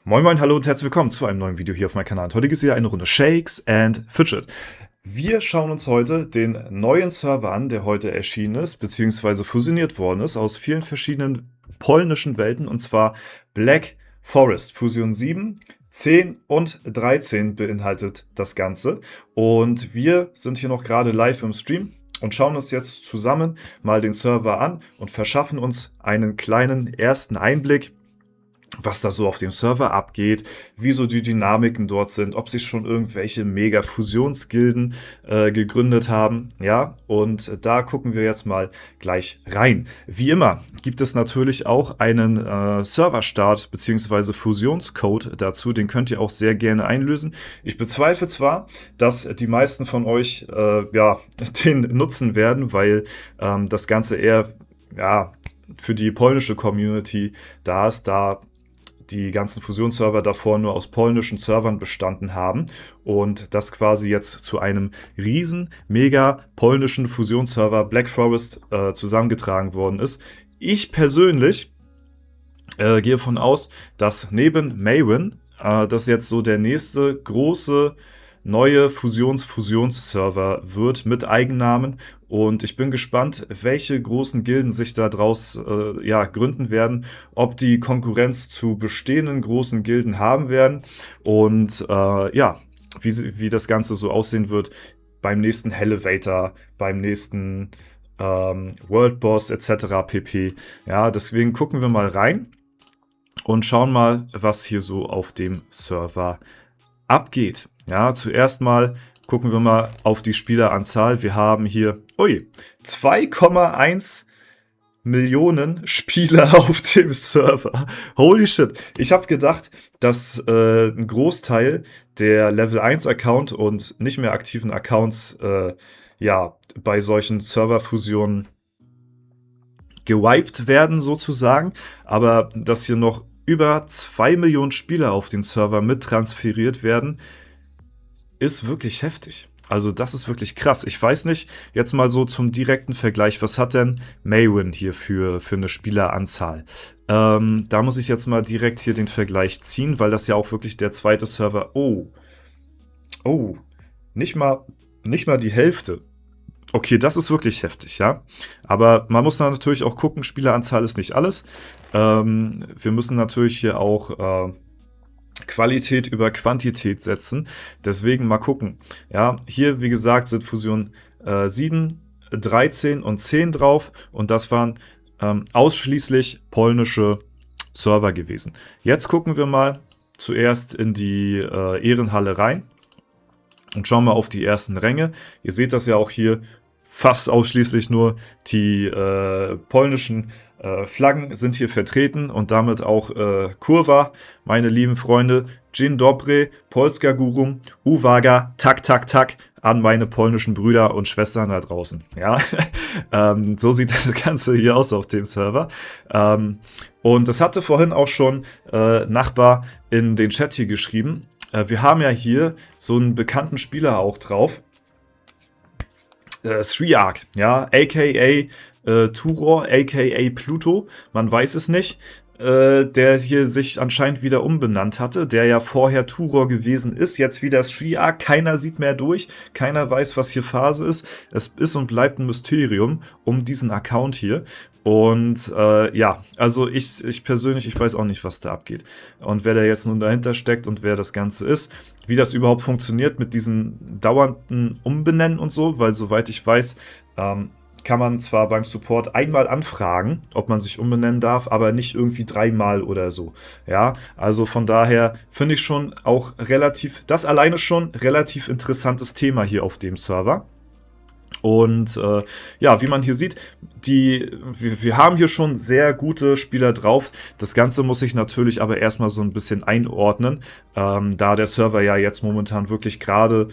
Moin moin, hallo und herzlich willkommen zu einem neuen Video hier auf meinem Kanal. Heute gibt es wieder eine Runde Shakes and Fidget. Wir schauen uns heute den neuen Server an, der heute erschienen ist, beziehungsweise fusioniert worden ist aus vielen verschiedenen polnischen Welten, und zwar Black Forest. Fusion 7, 10 und 13 beinhaltet das Ganze. Und wir sind hier noch gerade live im Stream und schauen uns jetzt zusammen mal den Server an und verschaffen uns einen kleinen ersten Einblick, was da so auf dem Server abgeht, wie so die Dynamiken dort sind, ob sich schon irgendwelche Mega-Fusionsgilden gegründet haben, ja, und da gucken wir jetzt mal gleich rein. Wie immer gibt es natürlich auch einen Serverstart bzw. Fusionscode dazu, den könnt ihr auch sehr gerne einlösen. Ich bezweifle zwar, dass die meisten von euch den nutzen werden, weil das Ganze eher für die polnische Community da ist, da die ganzen Fusionsserver davor nur aus polnischen Servern bestanden haben und das quasi jetzt zu einem riesen, mega polnischen Fusionsserver Black Forest zusammengetragen worden ist. Ich persönlich gehe davon aus, dass neben Maven das jetzt so der nächste große neue Fusionsserver wird mit Eigennamen, und ich bin gespannt, welche großen Gilden sich daraus gründen werden, ob die Konkurrenz zu bestehenden großen Gilden haben werden und wie das Ganze so aussehen wird beim nächsten Elevator, beim nächsten World Boss etc. pp. Ja, deswegen gucken wir mal rein und schauen mal, was hier so auf dem Server abgeht. Ja, zuerst mal gucken wir mal auf die Spieleranzahl. Wir haben hier 2,1 Millionen Spieler auf dem Server. Holy shit. Ich habe gedacht, dass ein Großteil der Level 1 Account und nicht mehr aktiven Accounts bei solchen Serverfusionen gewiped werden sozusagen, aber dass hier noch über 2 Millionen Spieler auf den Server mit transferiert werden, ist wirklich heftig. Also das ist wirklich krass. Ich weiß nicht, jetzt mal so zum direkten Vergleich, was hat denn Maven hier für eine Spieleranzahl? Da muss ich jetzt mal direkt hier den Vergleich ziehen, weil das ja auch wirklich der zweite Server... nicht mal die Hälfte. Okay, das ist wirklich heftig, ja. Aber man muss da natürlich auch gucken, Spieleranzahl ist nicht alles. Wir müssen natürlich hier auch Qualität über Quantität setzen. Deswegen mal gucken. Ja, hier, wie gesagt, sind Fusion 7, 13 und 10 drauf. Und das waren ausschließlich polnische Server gewesen. Jetzt gucken wir mal zuerst in die Ehrenhalle rein und schauen mal auf die ersten Ränge. Ihr seht das ja auch hier, fast ausschließlich nur die polnischen Flaggen sind hier vertreten und damit auch Kurwa, meine lieben Freunde. Dzień dobry, Polska Gurum, Uwaga, tak, tak, tak an meine polnischen Brüder und Schwestern da draußen. Ja, so sieht das Ganze hier aus auf dem Server. Und das hatte vorhin auch schon Nachbar in den Chat hier geschrieben. Wir haben ja hier so einen bekannten Spieler auch drauf. Sriark, ja, aka Turor, aka Pluto, man weiß es nicht, der hier sich anscheinend wieder umbenannt hatte, der ja vorher Turor gewesen ist, jetzt wieder Sriark, keiner sieht mehr durch, keiner weiß, was hier Phase ist, es ist und bleibt ein Mysterium um diesen Account hier. Und also ich persönlich, ich weiß auch nicht, was da abgeht. Und wer da jetzt nun dahinter steckt und wer das Ganze ist, wie das überhaupt funktioniert mit diesen dauernden Umbenennen und so, weil soweit ich weiß, kann man zwar beim Support einmal anfragen, ob man sich umbenennen darf, aber nicht irgendwie 3-mal oder so. Ja, also von daher finde ich schon auch das alleine schon relativ interessantes Thema hier auf dem Server. Und wie man hier sieht, wir haben hier schon sehr gute Spieler drauf. Das Ganze muss ich natürlich aber erstmal so ein bisschen einordnen, da der Server ja jetzt momentan wirklich gerade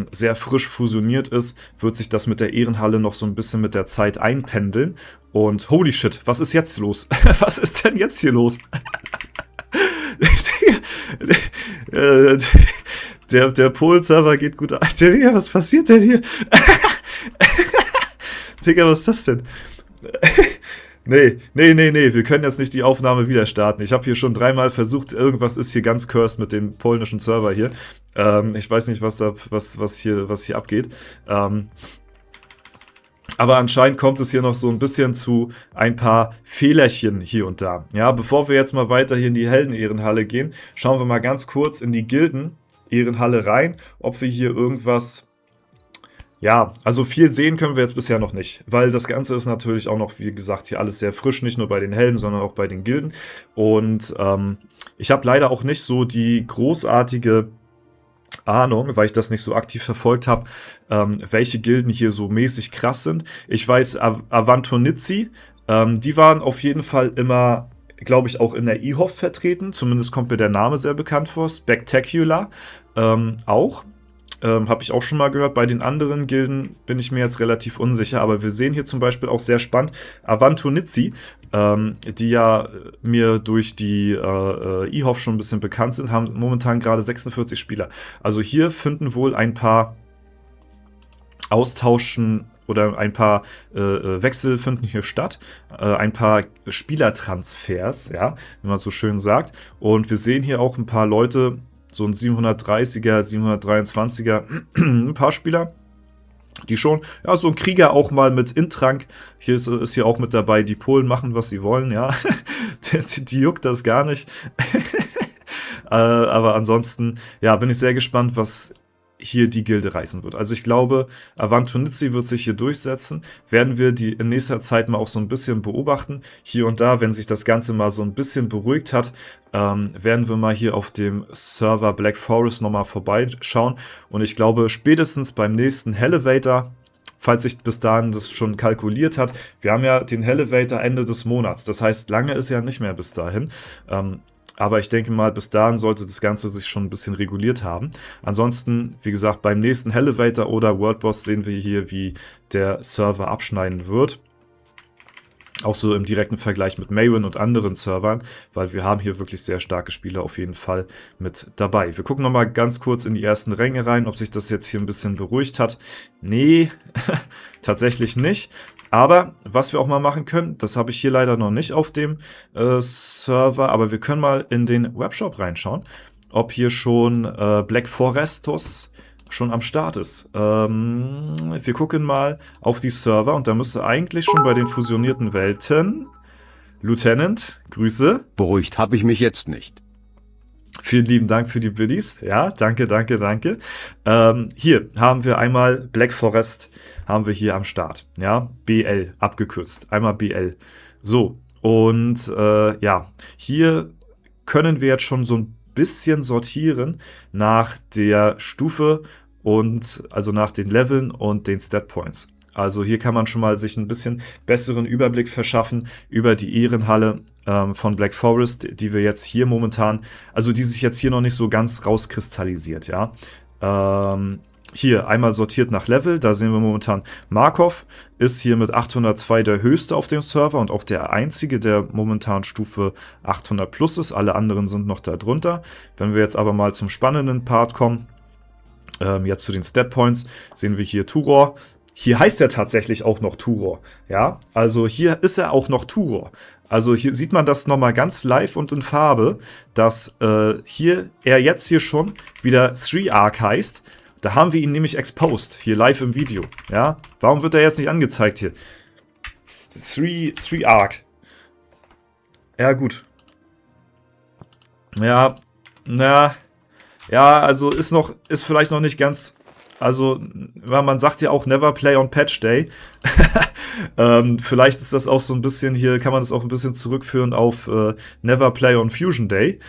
sehr frisch fusioniert ist, wird sich das mit der Ehrenhalle noch so ein bisschen mit der Zeit einpendeln. Und holy shit, was ist jetzt los? Was ist denn jetzt hier los? Der Polen-Server geht gut. Was passiert denn hier? Digga, was ist das denn? Nee, wir können jetzt nicht die Aufnahme wieder starten. Ich habe hier schon 3-mal versucht, irgendwas ist hier ganz cursed mit dem polnischen Server hier. Ich weiß nicht, was hier abgeht. Aber anscheinend kommt es hier noch so ein bisschen zu ein paar Fehlerchen hier und da. Ja, bevor wir jetzt mal weiter hier in die Helden-Ehrenhalle gehen, schauen wir mal ganz kurz in die Gilden-Ehrenhalle rein, ob wir hier irgendwas... Ja, also viel sehen können wir jetzt bisher noch nicht, weil das Ganze ist natürlich auch noch, wie gesagt, hier alles sehr frisch, nicht nur bei den Helden, sondern auch bei den Gilden. Und ich habe leider auch nicht so die großartige Ahnung, weil ich das nicht so aktiv verfolgt habe, welche Gilden hier so mäßig krass sind. Ich weiß, Avantonizzi, die waren auf jeden Fall immer, glaube ich, auch in der IHOF vertreten. Zumindest kommt mir der Name sehr bekannt vor. Spectacular auch. Habe ich auch schon mal gehört. Bei den anderen Gilden bin ich mir jetzt relativ unsicher, aber wir sehen hier zum Beispiel auch sehr spannend Avantonizzi, die ja mir durch die IHOF schon ein bisschen bekannt sind, haben momentan gerade 46 Spieler. Also hier finden wohl ein paar Austauschen oder ein paar Wechsel finden hier statt, ein paar Spielertransfers, ja, wie man so schön sagt. Und wir sehen hier auch ein paar Leute, so ein 730er, 723er, ein paar Spieler, die schon, ja, so ein Krieger auch mal mit Intrank, hier ist hier auch mit dabei, die Polen machen, was sie wollen, ja, die juckt das gar nicht. Aber ansonsten, ja, bin ich sehr gespannt, was hier die Gilde reißen wird. Also ich glaube, Avantonizzi wird sich hier durchsetzen. Werden wir die in nächster Zeit mal auch so ein bisschen beobachten. Hier und da, wenn sich das Ganze mal so ein bisschen beruhigt hat, werden wir mal hier auf dem Server Black Forest nochmal vorbeischauen. Und ich glaube, spätestens beim nächsten Elevator, falls sich bis dahin das schon kalkuliert hat, wir haben ja den Elevator Ende des Monats. Das heißt, lange ist ja nicht mehr bis dahin. Aber ich denke mal, bis dahin sollte das Ganze sich schon ein bisschen reguliert haben. Ansonsten, wie gesagt, beim nächsten Elevator oder World Boss sehen wir hier, wie der Server abschneiden wird. Auch so im direkten Vergleich mit Maywin und anderen Servern, weil wir haben hier wirklich sehr starke Spieler auf jeden Fall mit dabei. Wir gucken nochmal ganz kurz in die ersten Ränge rein, ob sich das jetzt hier ein bisschen beruhigt hat. Nee, tatsächlich nicht. Aber was wir auch mal machen können, das habe ich hier leider noch nicht auf dem Server, aber wir können mal in den Webshop reinschauen, ob hier schon Black Forestos schon am Start ist. Wir gucken mal auf die Server und da müsste eigentlich schon bei den fusionierten Welten Lieutenant, Grüße. Beruhigt habe ich mich jetzt nicht. Vielen lieben Dank für die Biddies. Ja, danke. Hier haben wir einmal Black Forest, haben wir hier am Start. Ja, BL abgekürzt. Einmal BL. So, und ja, hier können wir jetzt schon so ein bisschen sortieren nach der Stufe und also nach den Leveln und den Stat Points. Also hier kann man schon mal sich ein bisschen besseren Überblick verschaffen über die Ehrenhalle von Black Forest, die wir jetzt hier momentan, also die sich jetzt hier noch nicht so ganz rauskristallisiert, ja. Hier einmal sortiert nach Level, da sehen wir momentan Markov ist hier mit 802 der höchste auf dem Server und auch der einzige, der momentan Stufe 800 plus ist. Alle anderen sind noch da drunter. Wenn wir jetzt aber mal zum spannenden Part kommen, jetzt zu den Stat Points, sehen wir hier Turor. Hier heißt er tatsächlich auch noch Turor, ja, also hier ist er auch noch Turor. Also hier sieht man das nochmal ganz live und in Farbe, dass er jetzt hier schon wieder 3-Arc heißt. Da haben wir ihn nämlich exposed, hier live im Video, ja. Warum wird er jetzt nicht angezeigt hier? 3-Arc. Ja, gut. Ja, also ist vielleicht noch nicht ganz, also man sagt ja auch never play on Patch Day. Vielleicht ist das auch so ein bisschen hier, kann man das auch ein bisschen zurückführen auf never play on Fusion Day.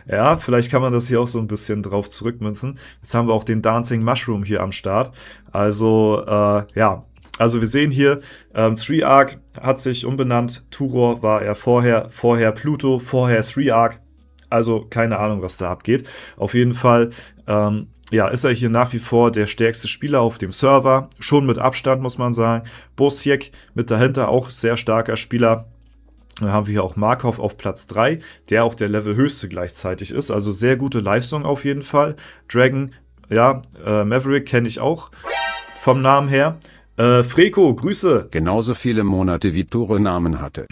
Ja, vielleicht kann man das hier auch so ein bisschen drauf zurückmünzen. Jetzt haben wir auch den Dancing Mushroom hier am Start. Also, ja. Also wir sehen hier, 3-Arc hat sich umbenannt. Turor war er vorher Pluto, vorher 3-Arc. Also keine Ahnung, was da abgeht. Auf jeden Fall, ja, ist er hier nach wie vor der stärkste Spieler auf dem Server. Schon mit Abstand, muss man sagen. Bosiek mit dahinter auch sehr starker Spieler. Dann haben wir hier auch Markov auf Platz 3, der auch der Levelhöchste gleichzeitig ist. Also sehr gute Leistung auf jeden Fall. Dragon, ja, Maverick kenne ich auch vom Namen her. Freko, Grüße. Genauso viele Monate wie Tore Namen hatte.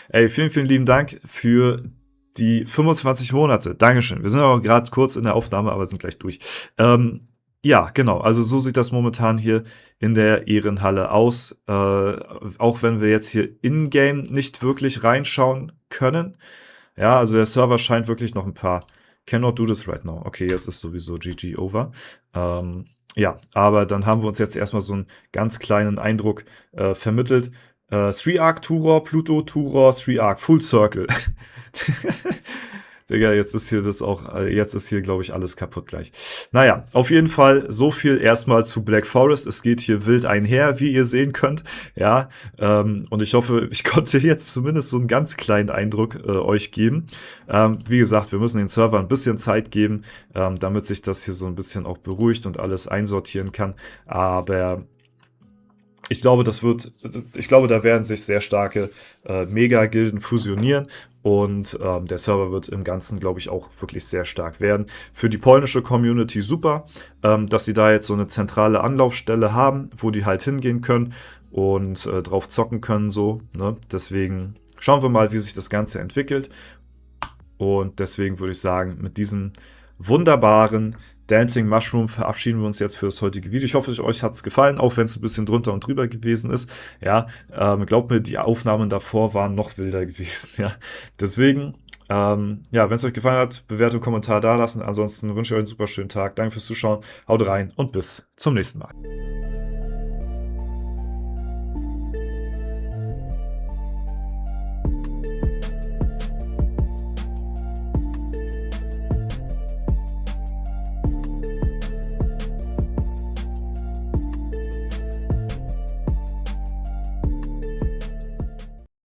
Ey, vielen, vielen lieben Dank für die 25 Monate. Dankeschön. Wir sind aber gerade kurz in der Aufnahme, aber sind gleich durch. Ja, genau. Also so sieht das momentan hier in der Ehrenhalle aus. Auch wenn wir jetzt hier in-game nicht wirklich reinschauen können. Ja, also der Server scheint wirklich noch ein paar. Cannot do this right now. Okay, jetzt ist sowieso GG over. Ja, aber dann haben wir uns jetzt erstmal so einen ganz kleinen Eindruck vermittelt. 3-Arc Turor, Pluto Turor, 3-Arc Full Circle. Digga, jetzt ist hier, glaube ich, alles kaputt gleich. Naja, auf jeden Fall so viel erstmal zu Black Forest. Es geht hier wild einher, wie ihr sehen könnt. Ja, und ich hoffe, ich konnte jetzt zumindest so einen ganz kleinen Eindruck euch geben. Wie gesagt, wir müssen den Server ein bisschen Zeit geben, damit sich das hier so ein bisschen auch beruhigt und alles einsortieren kann. Aber ich glaube, da werden sich sehr starke Mega-Gilden fusionieren und der Server wird im Ganzen, glaube ich, auch wirklich sehr stark werden. Für die polnische Community super, dass sie da jetzt so eine zentrale Anlaufstelle haben, wo die halt hingehen können und drauf zocken können, so, ne? Deswegen schauen wir mal, wie sich das Ganze entwickelt. Und deswegen würde ich sagen, mit diesem wunderbaren Dancing Mushroom verabschieden wir uns jetzt für das heutige Video. Ich hoffe, euch hat es gefallen, auch wenn es ein bisschen drunter und drüber gewesen ist. Ja, glaubt mir, die Aufnahmen davor waren noch wilder gewesen. Ja, deswegen, ja, wenn es euch gefallen hat, Bewertung, Kommentar da lassen. Ansonsten wünsche ich euch einen super schönen Tag. Danke fürs Zuschauen. Haut rein und bis zum nächsten Mal.